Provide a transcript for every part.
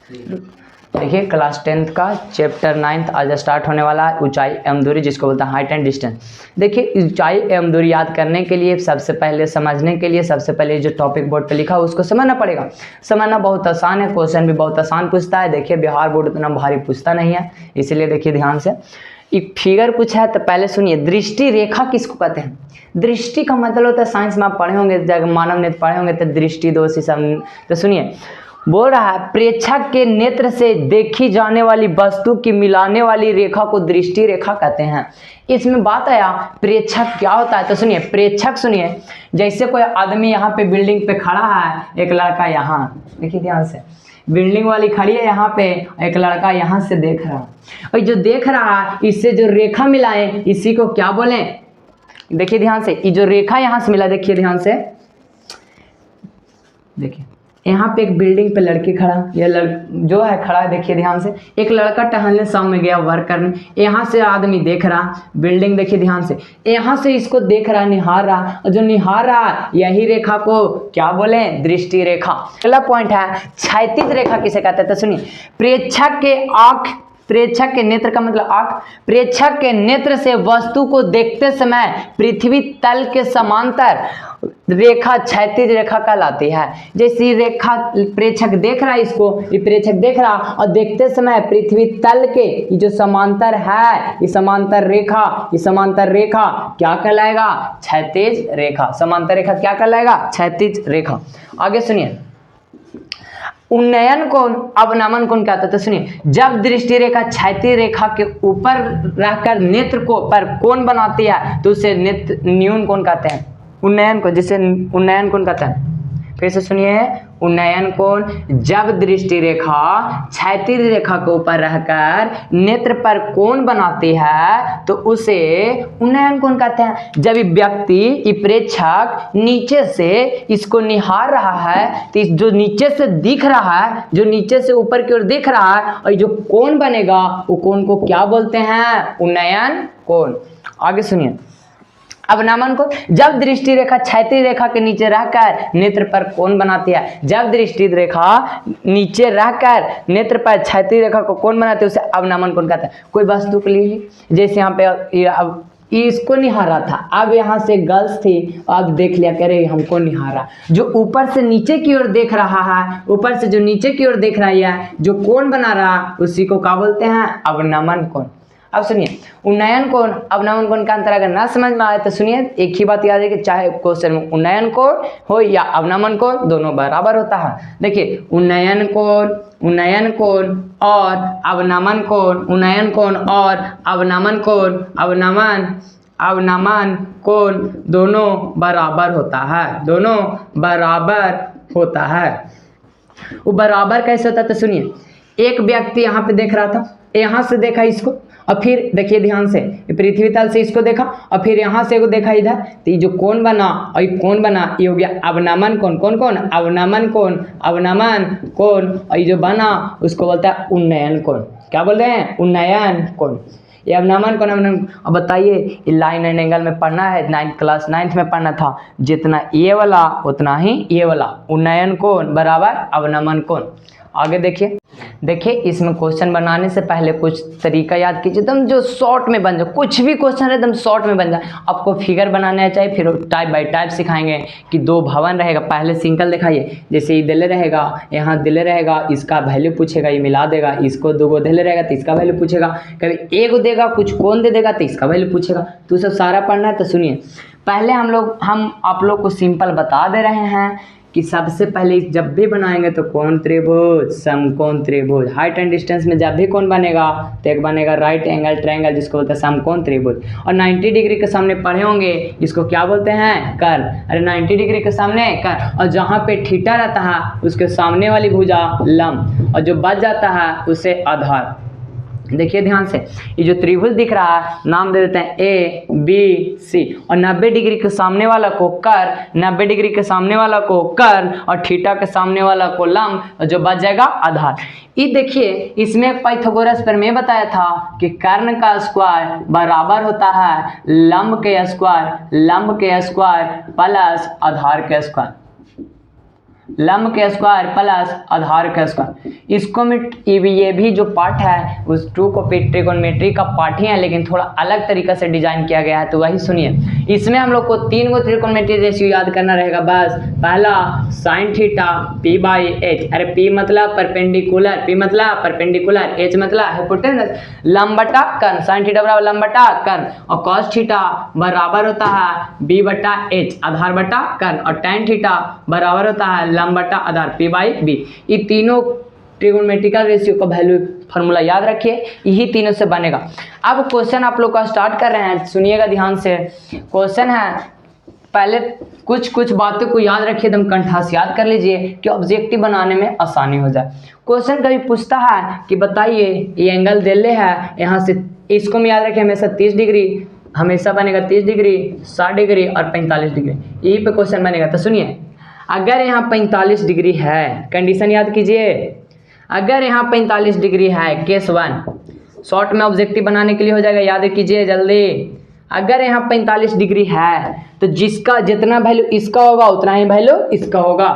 देखिए class 10th का chapter 9 आज स्टार्ट होने वाला है, ऊंचाई एवं दूरी, जिसको बोलते हैं हाइट एंड डिस्टेंस। देखिए ऊंचाई एवं दूरी याद करने के लिए सबसे पहले समझने के लिए सबसे पहले जो टॉपिक बोर्ड पे लिखा है उसको समझना पड़ेगा। समझना बहुत आसान है, क्वेश्चन भी बहुत आसान पूछता है। देखिए बिहार बोर्ड इतना भारी पूछता नहीं है, इसीलिए देखिए ध्यान से। एक फिगर पूछा है तो पहले सुनिए, दृष्टि रेखा किसको कहते हैं? दृष्टि का मतलब होता है, साइंस में आप पढ़े होंगे, जब मानव नेत्र पढ़े होंगे तो दृष्टि दोष सब। तो सुनिए, बोल रहा है प्रेक्षक के नेत्र से देखी जाने वाली वस्तु की मिलाने वाली रेखा को दृष्टि रेखा कहते हैं। इसमें बात आया प्रेक्षक क्या होता है। तो सुनिए प्रेक्षक, सुनिए जैसे कोई आदमी यहाँ पे बिल्डिंग पे खड़ा है, एक लड़का यहाँ, देखिए ध्यान से, बिल्डिंग वाली खड़ी है यहाँ पे, एक लड़का यहाँ से देख रहा है, और जो देख रहा है इससे जो रेखा मिलाए इसी को क्या बोले? देखिए ध्यान से, ये जो रेखा यहाँ से मिला, देखिए ध्यान से, देखिए यहाँ पे एक बिल्डिंग पे लड़की खड़ा, ये जो है खड़ा है, देखिए ध्यान से। एक लड़का टहलने शाम में गया वर्क करने, यहाँ से आदमी देख रहा बिल्डिंग, देखिए ध्यान से, यहाँ से इसको देख रहा, निहार रहा, और जो निहार रहा यही रेखा को क्या बोले? दृष्टि रेखा। अगला पॉइंट है क्षैतिज रेखा किसे कहते हैं? तो सुनिए, प्रेक्षक के आँख, प्रेक्षक के नेत्र का मतलब आँख, प्रेक्षक के नेत्र से वस्तु को देखते समय पृथ्वी तल के समांतर रेखा क्षैतिज रेखा कहलाती है। जैसी रेखा प्रेक्षक देख रहा है, इसको ये प्रेक्षक देख रहा, और देखते समय पृथ्वी तल के ये जो समांतर है, ये समांतर रेखा, ये समांतर रेखा क्या कहलाएगा? क्षैतिज रेखा। समांतर रेखा क्या कहलाएगा? क्षैतिज रेखा। आगे सुनिए, उन्नयन कोण, अवनमन कोण क्या होता है? तो सुनिए, जब दृष्टि रेखा क्षैतिज रेखा के ऊपर रहकर नेत्र को पर कोण बनाती है तो उसे नेत्र न्यून कोण कहते हैं। उन्नयन कोण, जिसे उन्नयन कोण कहते हैं। फिर से सुनिए, उन्नयन कोण, जब दृष्टि रेखा क्षैतिज रेखा के ऊपर रहकर नेत्र पर कोण बनाती है तो उसे उन्नयन कोण कहते हैं। जब व्यक्ति, ये प्रेक्षक नीचे से इसको निहार रहा है तो जो नीचे से दिख रहा है, जो नीचे से ऊपर की ओर दिख रहा है, और जो कोण बनेगा वो कोण को क्या बोलते हैं? उन्नयन कोण। आगे सुनिए, अवनमन कोण, जब दृष्टि रेखा क्षैतिज रेखा के नीचे रहकर नेत्र पर कोण बनाती है। जब दृष्टि रेखा नीचे रहकर नेत्र पर क्षैतिज रेखा को कोण बनाती है उसे अवनमन कोण कहते हैं। कोई वस्तु के लिए, जैसे यहाँ पे अब इसको निहारा था, अब यहाँ से गर्ल्स थी, अब देख लिया, कह रहे हमको निहारा। जो ऊपर से नीचे की ओर देख रहा है, ऊपर से जो नीचे की ओर देख रहा है, जो कोण बना रहा उसी को क्या बोलते हैं? अवनमन कोण। अब सुनिए, उन्नयन कोण अवनमन कोण का अंतर अगर ना समझ में आए तो सुनिए, एक ही बात याद है कि चाहे क्वेश्चन में उन्नयन कोण हो या अवनमन कोण, दोनों बराबर होता है। देखिए उन्नयन कोण और अवनमन कोण, उन्नयन कोण और अवनमन कोण, अवनमन कोण दोनों बराबर होता है, दोनों बराबर होता है। वो बराबर कैसे होता है? तो सुनिए, एक व्यक्ति यहाँ पे देख रहा था, यहाँ से देखा इसको, और फिर देखिए ध्यान से, पृथ्वी तल से इसको देखा, और फिर यहाँ से देखा इधर, तो ये जो कोण बना और ये कोण बना, ये हो गया अवनमन कोण। कौन कौन? अवनमन कोण, अवनमन कोण। और ये जो बना उसको बोलता है उन्नयन कोण। क्या बोलते हैं? उन्नयन कोण। ये अवनमन कोण, अवनमन। अब बताइए, ये लाइन एंड एंगल में पढ़ना है, क्लास 9th में पढ़ना था, जितना ये वाला उतना ही ये वाला, उन्नयन कोण बराबर अवनमन कोण। आगे देखिए इसमें क्वेश्चन बनाने से पहले कुछ तरीका याद कीजिए, एकदम जो शॉर्ट में बन जाए, कुछ भी क्वेश्चन है एकदम शॉर्ट में बन जाए। आपको फिगर बनाना चाहिए, फिर टाइप बाय टाइप सिखाएंगे कि दो भवन रहेगा, पहले सिंगल दिखाइए, जैसे ये दिले रहेगा, यहाँ दिले रहेगा, इसका वैल्यू पूछेगा, ये मिला देगा, इसको दो गो दिले रहेगा तो इसका वैल्यू पूछेगा, कभी एक देगा कुछ कोण दे देगा तो इसका वैल्यू पूछेगा। तो सब सारा पढ़ना है। तो सुनिए, पहले हम आप लोग को सिंपल बता दे रहे हैं कि सबसे पहले जब भी बनाएंगे तो कोण त्रिभुज, समकोण त्रिभुज, हाइट एंड डिस्टेंस में जब भी कोण बनेगा तो एक बनेगा राइट एंगल ट्रायंगल, जिसको बोलते हैं समकोण त्रिभुज। और 90 डिग्री के सामने पढ़े होंगे, इसको क्या बोलते हैं? कर्व। अरे 90 डिग्री के सामने कर्व, और जहाँ पे थीटा रहता है उसके सामने वाली भुजा लंब, और जो बच जाता है उसे आधार। देखिए ध्यान से, ये जो त्रिभुज दिख रहा है नाम दे देते हैं ए बी सी, और 90 डिग्री के सामने वाला को कर्व, 90 डिग्री के सामने वाला को कर्व, और थीटा के सामने वाला को लंब, और जो बच जाएगा आधार। ये देखिए, इसमें पाइथागोरस प्रमेय बताया था कि कर्ण का स्क्वायर बराबर होता है लंब के स्क्वायर प्लस आधार के स्क्वायर। लंब का स्क्वायर प्लस आधार का स्क्वायर। इसको में ये भी जो पार्ट है उस टू को ट्रिगोनोमेट्री का पार्ट ही है, लेकिन थोड़ा अलग तरीका से डिजाइन किया गया है, तो वही सुनिए। इसमें हम लोग को 3 गो ट्रिगोनोमेट्री रेशियो याद करना रहेगा बस। पहला sine theta P by H, अरे पी मतलब परपेंडिकुलर, पी मतलब परपेंडिकुलर, एच मतलब हाइपोटेनस, लंब बटा कर्ण, साइन थीटा बराबर लंब बटा कर्ण, और कॉस थीटा बराबर होता है बी बटा एच आधार बटा कर्ण, और tan थीटा बराबर होता है लंब बटा आधार पी बाई बी। ये तीनों ट्रिगोनोमेट्रिकल रेशियो का वैल्यू फार्मूला याद रखिए, यही तीनों से बनेगा। अब क्वेश्चन आप लोग का स्टार्ट कर रहे हैं, सुनिएगा ध्यान से। क्वेश्चन है, पहले कुछ बातों को याद रखिए, एकदम कंठास याद कर लीजिए कि ऑब्जेक्टिव बनाने में आसानी हो जाए। क्वेश्चन कभी पूछता है कि बताइए ये एंगल दिल्ले है, यहाँ से इसको में याद रखिए हमेशा 30 डिग्री हमेशा बनेगा, 30 डिग्री 60 डिग्री और 45 डिग्री, यही पे क्वेश्चन बनेगा। तो सुनिए, अगर यहाँ 45 डिग्री है, कंडीशन याद कीजिए, अगर यहाँ 45 डिग्री है, केस 1 शॉर्ट में ऑब्जेक्टिव बनाने के लिए हो जाएगा, याद कीजिए जल्दी। अगर यहाँ 45 डिग्री है तो जिसका जितना वैल्यू इसका होगा उतना ही वैल्यू इसका होगा।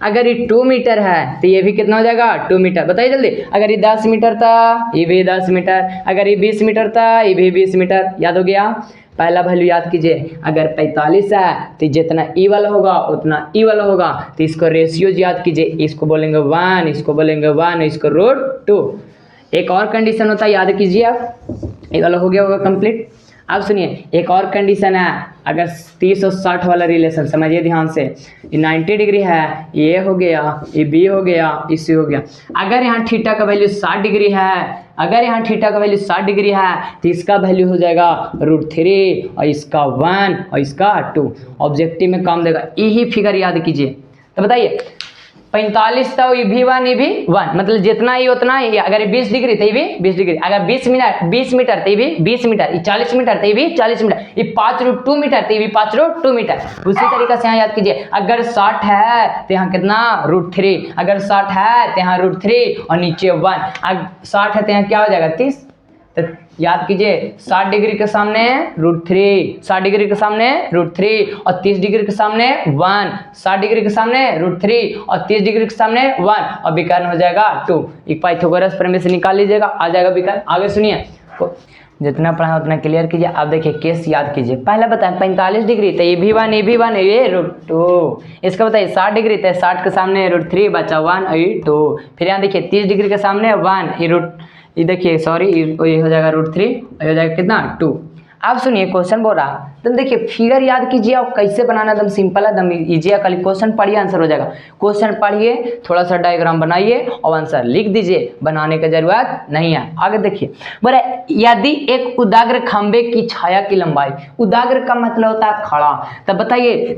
अगर ये 2 मीटर है तो ये भी कितना हो जाएगा 2 मीटर, बताइए जल्दी। अगर ये 10 मीटर था ये भी 10 मीटर, अगर ये 20 मीटर था ये भी 20 मीटर, याद हो गया। पहला वैल्यू याद कीजिए, अगर 45 है तो जितना ई वाला होगा उतना ई वाला होगा, तो इसको रेशियोज याद कीजिए, इसको बोलेंगे 1, इसको बोलेंगे 1, इसको √2। एक और कंडीशन होता है, याद कीजिए आप, ये वाला हो गया होगा कंप्लीट। अब सुनिए, एक और कंडीशन है, अगर 30 और 60 वाला रिलेशन समझिए ध्यान से। ये 90 डिग्री है, ये हो गया, ये बी हो गया, इससे हो गया। अगर यहाँ थीटा का वैल्यू 60 डिग्री है, अगर यहाँ थीटा का वैल्यू 60 डिग्री है तो इसका वैल्यू हो जाएगा √3 और इसका 1 और इसका 2। ऑब्जेक्टिव में काम देगा, यही फिगर याद कीजिए। तो बताइए 45 तो ये भी 1 ये भी 1, मतलब जितना ही उतना ही। अगर ये 20 डिग्री तो ये भी 20 डिग्री, अगर 20 मीटर तो ये भी 20 मीटर, ये 40 मीटर तो ये भी 40 मीटर, ये 5√2 मीटर तो ये भी 5√2 मीटर। उसी तरीके से यहाँ याद कीजिए, अगर 60 है तो यहाँ कितना √3, अगर 60 है तो यहाँ √3 और नीचे 1, अगर 60 है तो यहाँ क्या हो जाएगा 30। तो याद कीजिए 60 डिग्री के सामने √3, 60 डिग्री के सामने √3 और 30 डिग्री के सामने 1, 60 डिग्री के सामने √3 और 30 डिग्री के सामने 1, और विकर्ण हो जाएगा 2। एक पाइथागोरस प्रमेय से निकाल लीजिएगा, आ जाएगा विकर्ण। आगे सुनिए, जितना पढ़ा उतना क्लियर कीजिए। आप देखिए केस याद कीजिए, पहले बताएं 45 डिग्री तो ये भी 1 ये भी 1 ये √2, इसका बताइए 60 डिग्री तो 60 के सामने √3 बचा 1 और ये 2, फिर यहाँ देखिए 30 डिग्री के सामने 1 ये देखिए सॉरी ये हो जाएगा √3 और हो जाएगा कितना 2। अब सुनिए क्वेश्चन बोल रहा, तुम देखिए फिगर याद कीजिए और कैसे बनाना, एकदम सिंपल है, एकदम इजी है। खाली क्वेश्चन पढ़िए आंसर हो जाएगा। क्वेश्चन पढ़िए, थोड़ा सा डायग्राम बनाइए और आंसर लिख दीजिए, बनाने की जरूरत नहीं है। आगे देखिए बोले, यदि एक उदाग्र खंबे की छाया की लंबाई, उदाग्र का मतलब होता है खड़ा, तब बताइए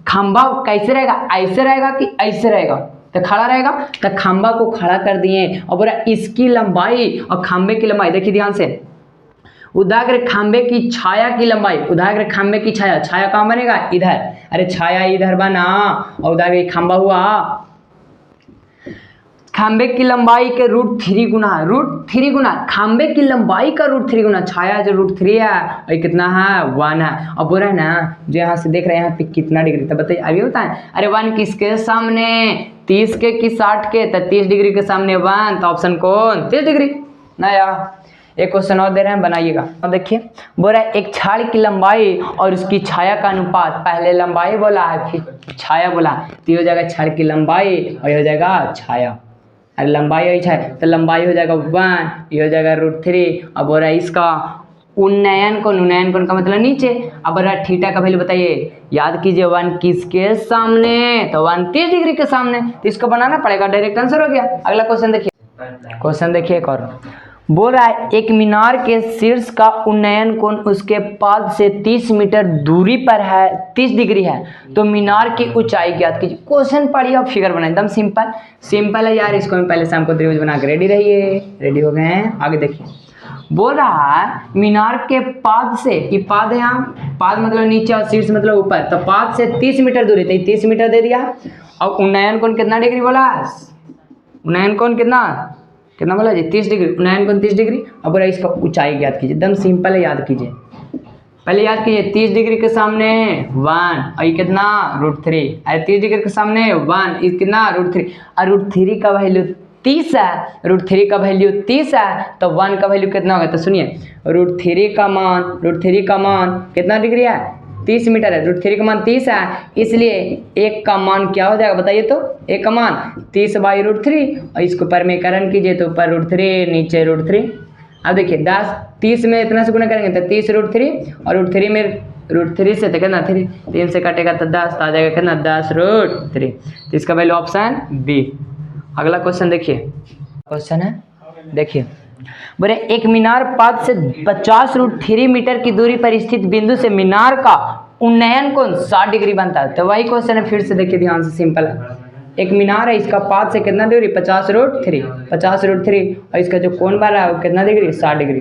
खंबा कैसे रहेगा, ऐसे रहेगा कि ऐसे रहेगा, तो खड़ा रहेगा। तो खंबा को खड़ा कर दिए और बोला इसकी लंबाई और खंबे की लंबाई, देखिए ध्यान से, उदाग्र खंबे की छाया की लंबाई, उदाग्र खंबे की छाया, छाया कहाँ बनेगा इधर, अरे छाया इधर बना और उदाग्र खंबा हुआ, खंबे की लंबाई के √3 गुना खंबे की लंबाई का √3 गुना छाया जो √3 है और कितना है 1 है। अब बोल रहा है ना जो यहाँ से देख रहे हैं यहाँ पे कितना डिग्री, तो बताइए अभी होता है, अरे 1 किसके सामने 30 के कि 60 के, तो 30 डिग्री के सामने 1, तो ऑप्शन कौन 30 डिग्री नया। एक क्वेश्चन और दे रहे हैं बनाइएगा। अब देखिए बोल रहा है एक छाया की लंबाई और उसकी छाया का अनुपात, पहले लंबाई बोला है फिर छाया बोला, तो ये हो जाएगा छाया की लंबाई और ये हो जाएगा छाया, अरे लंबाई हो छाया तो लंबाई हो जाएगा 1, ये हो जाएगा √3। अब बोल रहा है इसका उन्नयन कोण का मतलब नीचे। अब बोल रहा है थीटा का वैल्यू बताइए, याद कीजिए 1 किसके सामने, तो 1 30 डिग्री के सामने, तो इसको बनाना पड़ेगा, डायरेक्ट आंसर हो गया। अगला क्वेश्चन देखिए, क्वेश्चन देखिए एक और बोल रहा है एक मीनार के शीर्ष का उन्नयन कोण उसके पाद से 30 मीटर दूरी पर है, 30 डिग्री है, तो मीनार की ऊंचाई ज्ञात कीजिए। क्वेश्चन पढ़िए और फिगर बनाए, एकदम सिंपल है यार। इसको मैं पहले शाम को त्रिभुज बना के रेडी रहिए, रेडी हो गए हैं। आगे देखिए बोल रहा है मीनार के पाद से, ये पाद है यहाँ, पाद मतलब नीचे और शीर्ष मतलब ऊपर, तो पाद से 30 मीटर दूरी, तो 30 मीटर दे दिया। और उन्नयन कोण कितना डिग्री बोला, उन्नयन कोण कितना बोला जी 30 डिग्री, उन्नयन कोण 30 डिग्री। अब बोला इसका ऊंचाई ज्ञात कीजिए, एकदम सिंपल है, याद कीजिए पहले याद कीजिए 30 डिग्री के सामने 1 और ये कितना √3, अरे 30 डिग्री के सामने 1 ये कितना √3, और √3 का वैल्यू 30 है, √3 का वैल्यू 30 है तो 1 का वैल्यू कितना होगा, तो सुनिए √3 का मान कितना डिग्री है, 30 मीटर है, √3 का मान 30 है, इसलिए एक का मान क्या हो जाएगा बताइए तो, एक का मान 30/√3 और इसको परमीकरण कीजिए तो ऊपर √3 नीचे √3। अब देखिए 30 में इतना से गुना करेंगे तो 30√3 और √3 में √3 से तो कितना 3 से कटेगा तो 10 तो आ जाएगा कितना 10√3, तो इसका वैल्यू ऑप्शन बी। अगला क्वेश्चन देखिए, क्वेश्चन है देखिए, बोले एक मीनार पथ से 50√3 मीटर की दूरी पर स्थित बिंदु से मीनार का उन्नयन कोण 60 डिग्री बनता है। तो वही क्वेश्चन है, फिर से देखिए ध्यान से, सिंपल है। एक मीनार है, इसका पाथ से कितना दूरी 50√3 और इसका जो कोण बन रहा है वो कितना डिग्री 60 डिग्री।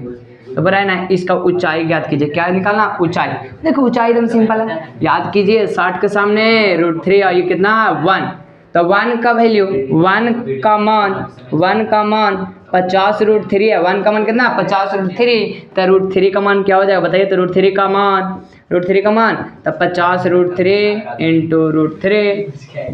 तो बोला है ना इसका ऊंचाई ज्ञात कीजिए, क्या निकालना ऊंचाई। देखो ऊंचाई एकदम सिंपल है, याद कीजिए 60 के सामने √3 और ये कितना 1, तो 1 का वैल्यू 1 का मान 50√3 है, 1 का मान कितना 50√3, तो √3 का मान क्या हो जाएगा बताइए, तो √3 का मान तो 50√3 इंटू √3,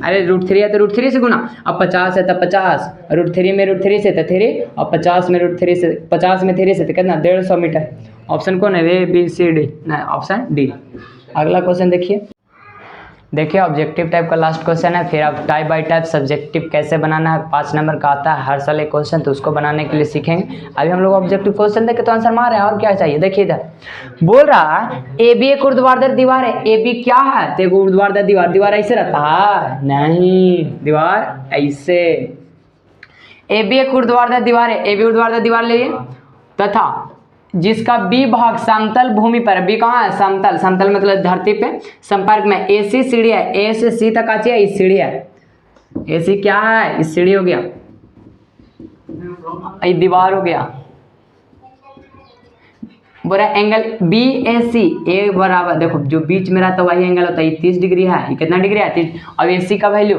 अरे √3 है तो √3 से गुना, अब 50 है तो 50, √3 में √3 से तो 3 और 50 में 3 से तो कितना 150 मीटर। ऑप्शन कौन है, ए बी सी डी, नहीं ऑप्शन डी। अगला क्वेश्चन देखिए ऑब्जेक्टिव टाइप का लास्ट क्वेश्चन है, फिर अब टाइप बाय टाइप सब्जेक्टिव कैसे बनाना है, 5 नंबर का आता है हर साल एक क्वेश्चन, तो उसको बनाने के लिए सीखेंगे। अभी हम लोग ऑब्जेक्टिव क्वेश्चन देखे तो आंसर मार रहे हैं, और क्या चाहिए। देखिए इधर बोल रहा है ए बी एक ऊर्ध्वाधर दीवार है, ए बी क्या है, तो एक ऊर्ध्वाधर दीवार ऐसे रहता है, नहीं दीवार ऐसे, ए बी एक ऊर्ध्वाधर दीवार है, ए बी ऊर्ध्वाधर दीवार लिए तथा जिसका बी भाग समतल भूमि पर, बी कहाँ है समतल मतलब धरती पे संपर्क में ए सी सीढ़ी है, ए से सी तक आती है, इस सीढ़ी है, ए सी क्या है इस सीढ़ी हो गया, ये दीवार हो गया। बोला एंगल बी ए सी ए बराबर, देखो जो बीच में रहता है वही एंगल होता है, 30 डिग्री है, ये कितना डिग्री है 30। अब ए सी का वैल्यू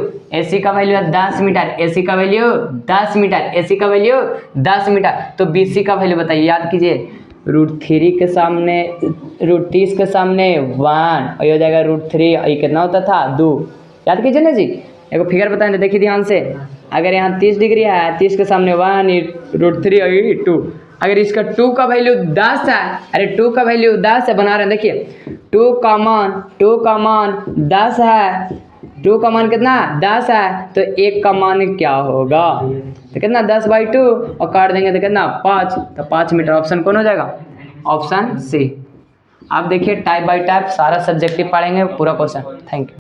है 10 मीटर, ए सी का वैल्यू 10 मीटर, ए सी का वैल्यू 10 मीटर, तो बी सी का वैल्यू बताइए। याद कीजिए √3 के सामने 30 के सामने 1 और ये हो जाएगा √3 और ये कितना होता था 2। याद कीजिए ना जी, एक फिगर बताएंगे देखिए ध्यान से, अगर यहाँ 30 डिग्री है, 30 के सामने 1 √3 और 2, अगर इसका 2 का वैल्यू 10 है, अरे 2 का वैल्यू 10 है, बना रहे हैं देखिए 2 का मान 10 है, 2 का मान कितना 10 है, तो 1 का मान क्या होगा, तो कितना 10/2 और काट देंगे तो कितना 5, तो 5 मीटर। ऑप्शन कौन हो जाएगा, ऑप्शन सी। आप देखिए टाइप बाय टाइप सारा सब्जेक्टिव पढ़ेंगे पूरा क्वेश्चन। Thank you.